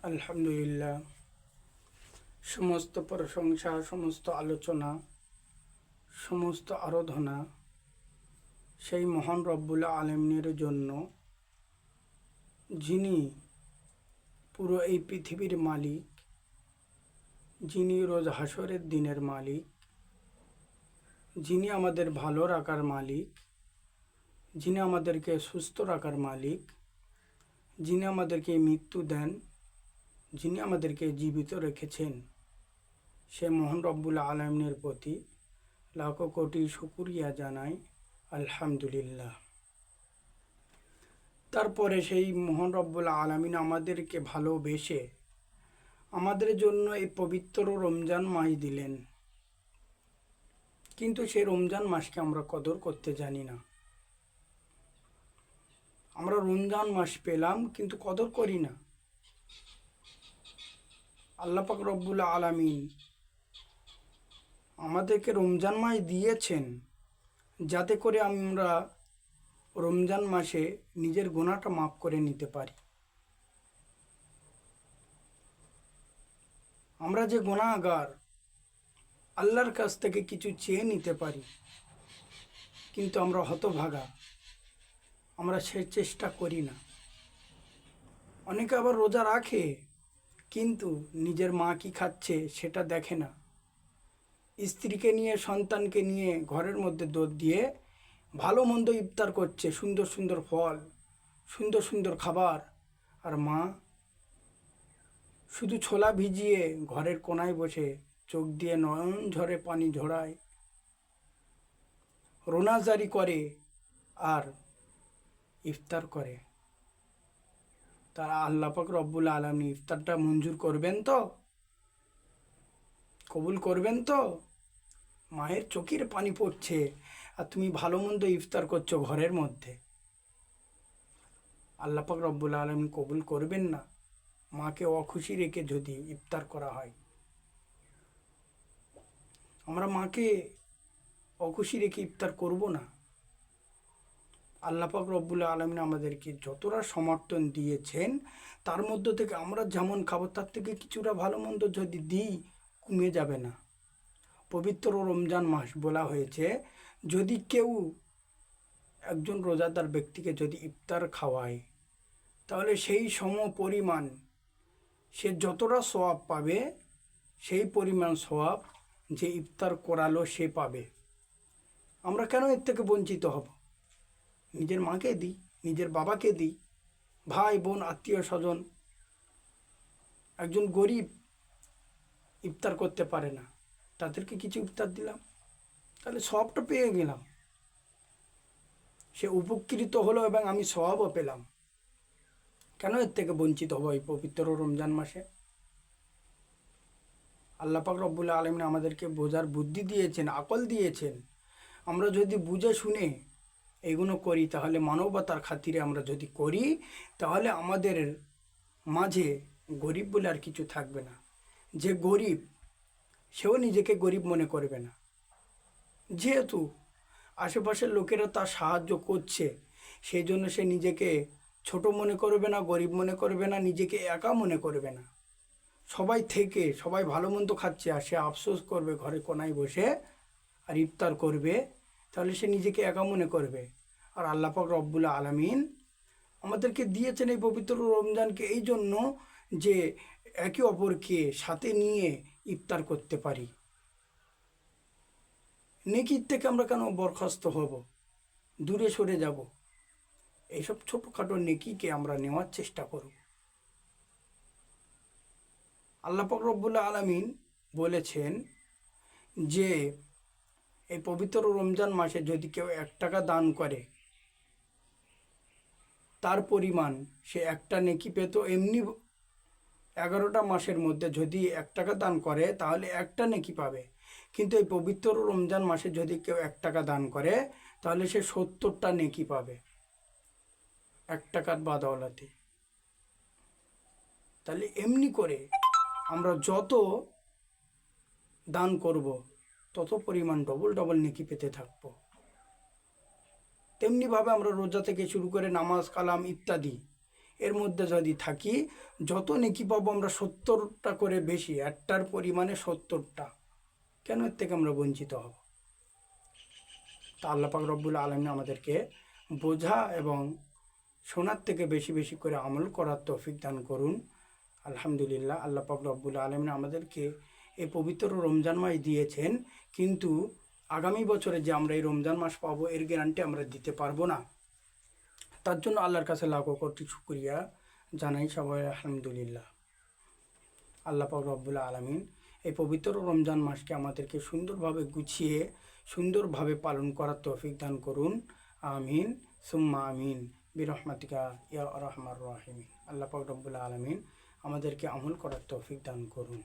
আলহামদুলিল্লাহ। সমস্ত প্রশংসা, সমস্ত আলোচনা, সমস্ত আরাধনা সেই মহান রব্বুল আলামিনের জন্য, যিনি পুরো এই পৃথিবীর মালিক, যিনি রোজ হাসরের দিনের মালিক, যিনি আমাদের ভালো রাখার মালিক, যিনি আমাদেরকে সুস্থ রাখার মালিক, যিনি আমাদেরকে মৃত্যু দেন, যিনি আমাদেরকে জীবিত রেখেছেন, সে মহান রব্বুল আলামিনের প্রতি লাখো কোটি শুকরিয়া জানাই। আলহামদুলিল্লাহ। তারপরে সেই মহান রব্বুল আলামিন আমাদেরকে ভালোবেসে আমাদের জন্য এই পবিত্র রমজান মাস দিলেন, কিন্তু সেই রমজান মাসকে আমরা কদর করতে জানি না। আমরা রমজান মাস পেলাম কিন্তু কদর করি না। আল্লাহ পাক রব্বুল আলামিন আমাদেরকে রমজান মাস দিয়েছেন যাতে করে আমরা রমজান মাসে নিজের গুনাহটা মাফ করে নিতে পারি। আমরা যে গুনাহগার, আল্লাহর কাছ থেকে কিছু চেয়ে নিতে পারি, কিন্তু আমরা হতভাগা, আমরা সে চেষ্টা করি না। অনেকে আবার রোজা রাখে কিন্তু নিজের মা কি খাচ্ছে সেটা দেখে না। স্ত্রীকে নিয়ে, সন্তানকে নিয়ে ঘরের মধ্যে দৌড় দিয়ে ভালো মন্দ ইফতার করছে, সুন্দর সুন্দর ফল, সুন্দর সুন্দর খাবার, আর মা শুধু ছোলা ভিজিয়ে ঘরের কোনায় বসে চোখ দিয়ে নয়ন ঝরে পানি ঝরায়, রোনাজারি করে আর ইফতার করে। তারা আল্লাহ পাক রব্বুল আলামিন ইফতারটা মঞ্জুর করবেন তো? কবুল করবেন তো? মায়ের চোখের পানি পড়ছে আর তুমি ভালো মন্দ ইফতার করছো ঘরের মধ্যে, আল্লাহ পাক রব্বুল আলামিন কবুল করবেন না মাকে অখুশি রেখে যদি ইফতার করা হয়। আমরা মাকে অখুশি রেখে ইফতার করব না। আল্লাহ পাক রব্বুল আলামিন আমাদেরকে যতটা সমর্থন দিয়েছেন তার মধ্য থেকে আমরা যেমন খাবো তার থেকে কিছুটা ভালো মন্দ যদি দিই, কমে যাবে না। পবিত্র রমজান মাস বলা হয়েছে, যদি কেউ একজন রোজাদার ব্যক্তিকে যদি ইফতার খাওয়ায় তাহলে সেই সম পরিমাণ সে যতটা সওয়াব পাবে, সেই পরিমাণ সওয়াব যে ইফতার করালো সে পাবে। আমরা কেন এর থেকে বঞ্চিত হব? নিজের মাকে দিই, নিজের বাবাকে দিই, ভাই বোন আত্মীয় স্বজন। একজন গরিব ইফতার করতে পারে না, তাদেরকে কিছু ইফতার দিলাম, তাহলে সওয়াবটা পেয়ে গেলাম, সে উপকৃত হলো এবং আমি সওয়াবও পেলাম। কেন এর থেকে বঞ্চিত হব এই পবিত্র রমজান মাসে? আল্লাহ পাক রব্বুল আলামিন আমাদেরকে বোঝার বুদ্ধি দিয়েছেন, আকল দিয়েছেন। আমরা যদি বুঝে শুনে এগুলো করি, তাহলে মানবতার খাতিরে আমরা যদি করি, তাহলে আমাদের মাঝে গরিব বলে আর কিছু থাকবে না। যে গরিব সেও নিজেকে গরিব মনে করবে না, যেহেতু আশেপাশের লোকেরা তার সাহায্য করছে, সেই জন্য সে নিজেকে ছোট মনে করবে না, গরিব মনে করবে না, নিজেকে একা মনে করবে না। সবাই থেকে সবাই ভালো মন্দ খাচ্ছে আর সে আফসোস করবে ঘরে কোনায় বসে আর ইফতার করবে, তাহলে সে নিজেকে একা মনে করবে। আর আল্লাহ পাক রব্বুল আলামিন আমাদেরকে দিয়েছেন এই পবিত্র রমজানকে এই জন্য যে একে অপরকে সাথে নিয়ে ইফতার করতে পারি। নেকির থেকে আমরা কেন বরখাস্ত হব, দূরে সরে যাব? এইসব ছোটোখাটো নেকিকে আমরা নেওয়ার চেষ্টা করব। আল্লাহ পাক রব্বুল আলামিন বলেছেন যে এই পবিত্র রমজান মাসে যদি কেউ 1 টাকা দান করে, তার পরিমাণ সে একটা নেকি পেত। এমনি 11টা মাসের মধ্যে যদি 1 টাকা দান করে তাহলে একটা নেকি পাবে, কিন্তু এই পবিত্র রমজান মাসে যদি কেউ 1 টাকা দান করে তাহলে সে 70টা নেকি পাবে 1 টাকার বদৌলতে। তাহলে এমনি করে আমরা যত দান করব তত পরিমাণ ডবল ডবল নেকি পেতে থাকব। তেমনিভাবে আমরা রোজা থেকে শুরু করে নামাজ কালাম ইত্যাদি এর মধ্যে যদি থাকি, যত নেকি পাবো আমরা 70টা করে বেশি, একটার পরিমাণে 70টা, কেন এর থেকে আমরা বঞ্চিত হব? তা আল্লাহ পাক রব্বুল আলামিন আমাদেরকে বোঝা এবং শোনার থেকে বেশি বেশি করে আমল করার তৌফিক দান করুন। আলহামদুলিল্লাহ, আল্লাহ পাক রব্বুল আলামিন আমাদেরকে এই পবিত্র রমজান মাস দিয়েছেন, কিন্তু আগামী বছরে যে আমরা এই রমজান মাস পাবো এর গ্যারান্টি আমরা দিতে পারবো না। তার জন্য আল্লাহর কাছে লাখো কোটি শুকরিয়া জানাই সবাই আলহামদুলিল্লাহ। আল্লাহ পাক রব্বুল আলামিন এই পবিত্র রমজান মাসকে আমাদেরকে সুন্দরভাবে গুছিয়ে সুন্দরভাবে পালন করার তৌফিক দান করুন। আমিন সুম্মা আমিন বিরহমাতিকা ইয়া আরহামার রাহিমিন। আল্লাহ পাক রব্বুল আলামিন আমাদেরকে আমল করার তৌফিক দান করুন।